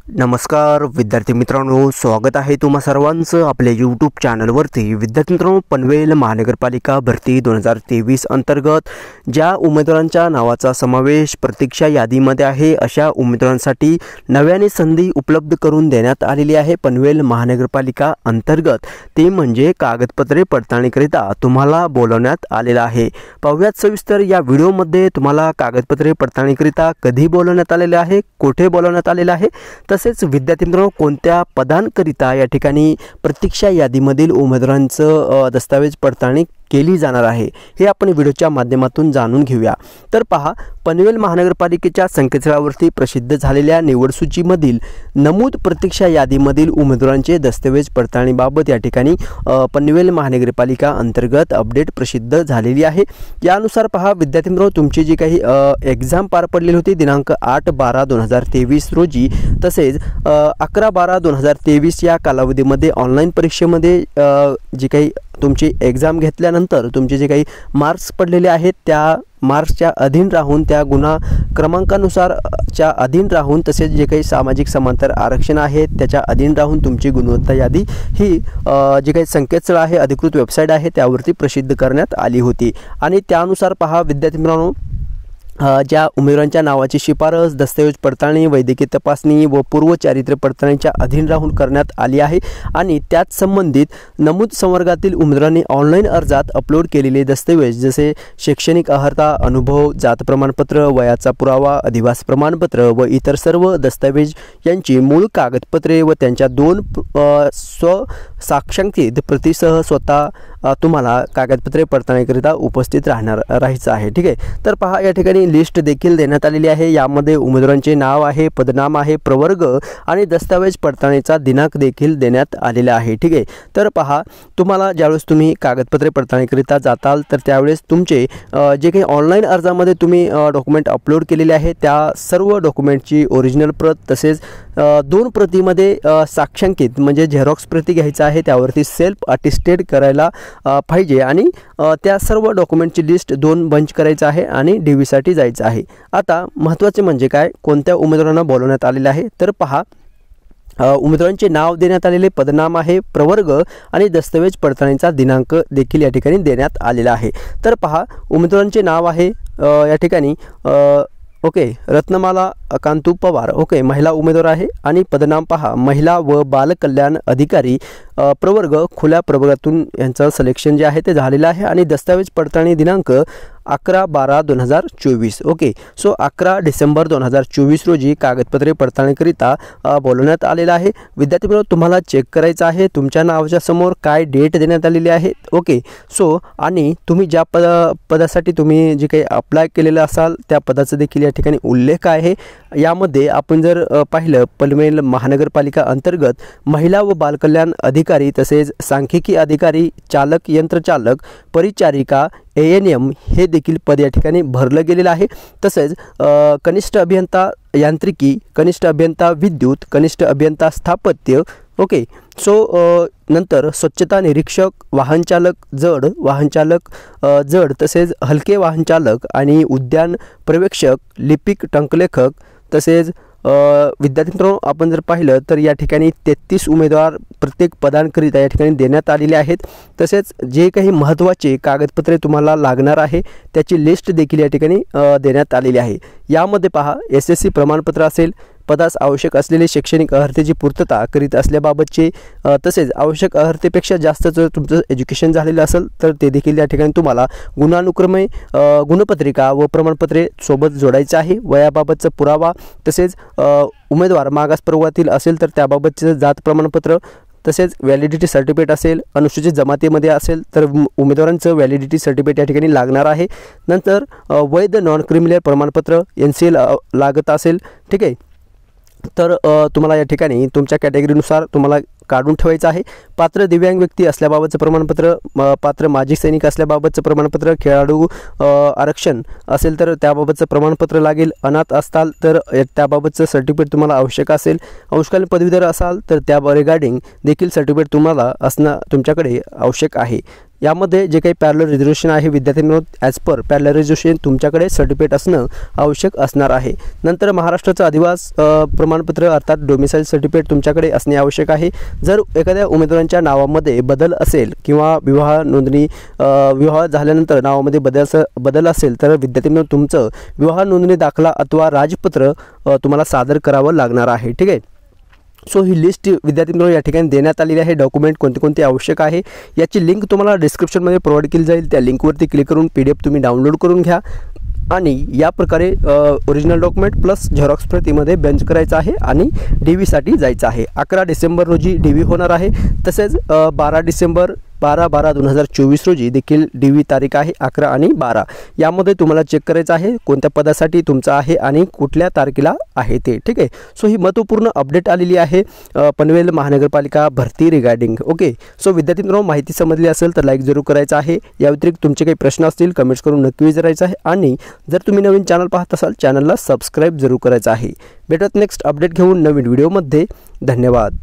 नमस्कार विद्यार्थी मित्रांनो, स्वागत आहे तुम्हा सर्वांचं आपल्या यूट्यूब चॅनलवरती। विद्यार्थी मित्रांनो, पनवेल महानगरपालिका भरती 2023 अंतर्गत ज्या उमेदवारांच्या नावाचा समावेश प्रतीक्षा यादीमध्ये आहे अशा उमेदवारांसाठी नव्याने संधी उपलब्ध करून देण्यात आलेली आहे पनवेल महानगरपालिका अंतर्गत। ते म्हणजे कागदपत्रे पडताळणीकरिता तुम्हाला बोलवण्यात आलेलं आहे। पाहूयात सविस्तर या व्हिडिओमध्ये तुम्हाला कागदपत्रे पडताळणीकरिता कधी बोलवण्यात आलेले आहे, कुठे बोलवण्यात आलेले आहे, तसेच विद्यार्थी मित्रांनो कोणत्या पदांकरिता या ठिकाणी प्रतीक्षा यादीमधील उमेदवारांचं दस्तावेज पडताळणी केली जाणार आहे हे आपण व्हिडिओच्या माध्यमातून जाणून घेऊया। तर पहा, पनवेल महानगरपालिकेच्या संकेतस्थळावरती प्रसिद्ध झालेल्या निवड सूचीमधील नमूद प्रतीक्षा यादीमधील उमेदवारांचे दस्तावेज पडताळणीबाबत या ठिकाणी पनवेल महानगरपालिका अंतर्गत अपडेट प्रसिद्ध झालेली आहे। यानुसार पहा विद्यार्थी मित्रांनो, तुमची जी काही एक्झाम पार पडलेली होती दिनांक 8/12/2023 रोजी, तसेच 11/12/2023 या कालावधीमध्ये ऑनलाईन परीक्षेमध्ये जी काही तुमची एक्झाम घेतल्यानंतर तुमचे जे काही मार्क्स पडलेले आहेत त्या मार्क्सच्या अधीन राहून, त्या गुन्हा क्रमांकानुसारच्या अधीन राहून, तसेच जे काही सामाजिक समांतर आरक्षण आहे त्याच्या अधीन राहून तुमची गुणवत्ता यादी ही जे काही संकेतस्थळ आहे, अधिकृत वेबसाईट आहे त्यावरती प्रसिद्ध करण्यात आली होती। आणि त्यानुसार पहा विद्यार्थी मित्रांनो, ज्या उमेदवारांच्या नावाची शिफारस दस्तावेज पडताळणी, वैद्यकीय तपासणी व पूर्व चारित्र्य पडताळणीच्या अधीन राहून करण्यात आली आहे आणि त्याच संबंधित नमूद संवर्गातील उमेदवारांनी ऑनलाईन अर्जात अपलोड केलेले दस्तावेज जसे शैक्षणिक अर्हता, अनुभव, जात प्रमाणपत्र, वयाचा पुरावा, अधिवास प्रमाणपत्र व इतर सर्व दस्तावेज यांची मूळ कागदपत्रे व त्यांच्या 2 स्वसाक्षांकित प्रतीसह स्वतः तुम्हाला कागदपत्रे पडताळणीकरिता उपस्थित राहायचं आहे। ठीक आहे, तर पहा या ठिकाणी लिस्ट देखील देण्यात आलेली आहे। यामध्ये उमेदवारांचे नाव आहे, पदनाम आहे, प्रवर्ग आणि दस्तावेज पडताळणीचा दिनांक देखील देण्यात आलेला आहे। ठीक आहे, तर पहा तुम्हाला ज्यावेळेस तुम्ही कागदपत्रे पडताळणीकरिता जाताल तर त्यावेळेस तुमचे जे काही ऑनलाईन अर्जामध्ये तुम्ही डॉक्युमेंट अपलोड केलेले आहे त्या सर्व डॉक्युमेंटची ओरिजिनल प्रत, तसेच 2 प्रतीमध्ये साक्षांकित म्हणजे झेरॉक्स प्रती घ्यायचा आहे, त्यावरती सेल्फ अटेस्टेड करायला पाहिजे आणि त्या सर्व डॉक्युमेंटची लिस्ट 2 बंच करायचं आहे आणि DV जायचं आहे। आता महत्त्वाचे म्हणजे काय, कोणत्या उमेदवारांना बोलवण्यात आलेले आहे तर पहा, उमेदवारांचे नाव देण्यात आलेले, पदनाम आहे, प्रवर्ग आणि दस्तावेज पडताळणीचा दिनांक देखील या ठिकाणी देण्यात आलेला आहे। तर पहा उमेदवारांचे नाव आहे या ठिकाणी ओके रत्नमाला कांतू पवार, ओके महिला उमेदवार आहे आणि पदनाम पहा महिला व बालकल्याण अधिकारी, प्रवर्ग खुल्या प्रवर्गातून यांचं सिलेक्शन जे आहे ते झालेलं आहे आणि दस्तावेज पडताळणी दिनांक 11/12/2024 ओके। सो 11 डिसेंबर 2024 रोजी कागदपत्रे पडताळणीकरिता बोलवण्यात आलेलं आहे। विद्यार्थी मित्रांनो, तुम्हाला चेक करायचं आहे तुमच्या नावाच्या समोर काय डेट देण्यात आलेली आहे ओके। सो आणि तुम्ही ज्या पदासाठी तुम्ही जे काही अप्लाय केलेलं असाल त्या पदाचा देखील या ठिकाणी उल्लेख आहे। यामध्ये आपण जर पाहिलं पनवेल महानगरपालिका अंतर्गत महिला व बालकल्याण अधिकारी, तसेच सांख्यिकी अधिकारी, चालक, यंत्रचालक, परिचारिका, ANM हे देखील पद या ठिकाणी भरलं गेलेलं आहे। तसेच कनिष्ठ अभियंता यांत्रिकी, कनिष्ठ अभियंता विद्युत, कनिष्ठ अभियंता स्थापत्य ओके। सो नंतर स्वच्छता निरीक्षक, वाहनचालक जड, तसेच हलके वाहनचालक आणि उद्यान पर्यवेक्षक, लिपिक, टंकलेखक, तसेच विद्यार्थी मित्रांनो आपण जर पाहिलं तर या ठिकाणी 33 उमेदवार प्रत्येक पदांकरिता या ठिकाणी देण्यात आलेले आहेत। तसेच जे काही महत्त्वाचे कागदपत्रे तुम्हाला लागणार आहे त्याची लिस्ट देखील या ठिकाणी देण्यात आलेली आहे। यामध्ये पहा SSC प्रमाणपत्र असेल, पदास आवश्यक असलेले शैक्षणिक अर्हतेची पूर्तता करीत असल्याबाबतचे, तसेच आवश्यक अर्हतेपेक्षा जास्त जर तुमचं एज्युकेशन झालेलं असेल तर ते देखील या ठिकाणी तुम्हाला गुणानुक्रमे गुणपत्रिका व प्रमाणपत्रे सोबत जोडायचं आहे। वयाबाबतचा पुरावा, तसेच उमेदवार मागास प्रवर्गातील असेल तर त्याबाबतचे जात प्रमाणपत्र, तसेच व्हॅलिडिटी सर्टिफिकेट असेल, अनुसूचित जमातीमध्ये असेल तर उमेदवारांचं व्हॅलिडिटी सर्टिफिकेट या ठिकाणी लागणार आहे। नंतर वैध नॉन क्रिमिनल प्रमाणपत्र NCL लागत असेल। ठीक आहे, तर तुम्हाला या ठिकाणी तुमच्या कॅटेगरीनुसार तुम्हाला काढून ठेवायचं आहे। पात्र दिव्यांग व्यक्ती असल्याबाबतचं प्रमाणपत्र, पात्र माजी सैनिक असल्याबाबतचं प्रमाणपत्र, खेळाडू आरक्षण असेल तर त्याबाबतचं प्रमाणपत्र लागेल, अनाथ असताल तर त्याबाबतचं सर्टिफिकेट तुम्हाला आवश्यक असेल, अंशकालीन पदवीधर असाल तर त्या रिगार्डिंग देखील सर्टिफिकेट तुम्हाला असणं तुमच्याकडे आवश्यक आहे। यामध्ये जे काही पॅरलल रिझर्वेशन आहे विद्यार्थ्यांनो, ॲज पर पॅरलल रिझर्वेशन तुमच्याकडे सर्टिफिकेट असणं आवश्यक असणार आहे. नंतर महाराष्ट्राचं अधिवास प्रमाणपत्र अर्थात डोमिसाईल सर्टिफिकेट तुमच्याकडे असणे आवश्यक आहे. जर एखाद्या उमेदवारांच्या नावामध्ये बदल असेल किंवा विवाह झाल्यानंतर नावामध्ये बदल असेल तर विद्यार्थ्यांनो तुमचं विवाह नोंदणी दाखला अथवा राजपत्र तुम्हाला सादर करावं लागणार आहे. ठीक आहे. सो ही लिस्ट विद्यार्थ्यांनो या ठिकाणी देण्यात आलेली आहे. डॉक्युमेंट कोणते कोणते आवश्यक आहे याची लिंक तुम्हाला डिस्क्रिप्शनमध्ये प्रोव्हाइड केली जाईल. त्या लिंकवरती क्लिक करून PDF तुम्ही डाउनलोड करून घ्या आणि या प्रकारे ओरिजिनल डॉक्युमेंट प्लस झेरॉक्स प्रतीमध्ये बेंच करायचं आहे आणि DV जायचं आहे. 11 डिसेंबर रोजी DV होणार आहे. तसेच 12 डिसेंबर 12/12/2024 रोजी देखील DV तारीख आहे 11 आणि 12. यामध्ये तुम्हाला चेक करायचं आहे कोणत्या पदासाठी तुमचं आहे आणि कुठल्या तारखेला आहे ते. ठीक आहे. सो ही महत्त्वपूर्ण अपडेट आलेली आहे पनवेल महानगरपालिका भरती रिगार्डिंग. ओके. सो विद्यार्थ्यांनो माहिती समजली असेल तर लाईक जरूर करायचं आहे. या व्यतिरिक्त तुमचे काही प्रश्न असतील कमेंट्स करून नक्की विचारायचं आहे आणि जर तुम्ही नवीन चॅनल पाहत असाल चॅनलला सबस्क्राईब जरूर करायचं आहे. भेटत नेक्स्ट अपडेट घेऊन नवीन व्हिडिओमध्ये. धन्यवाद.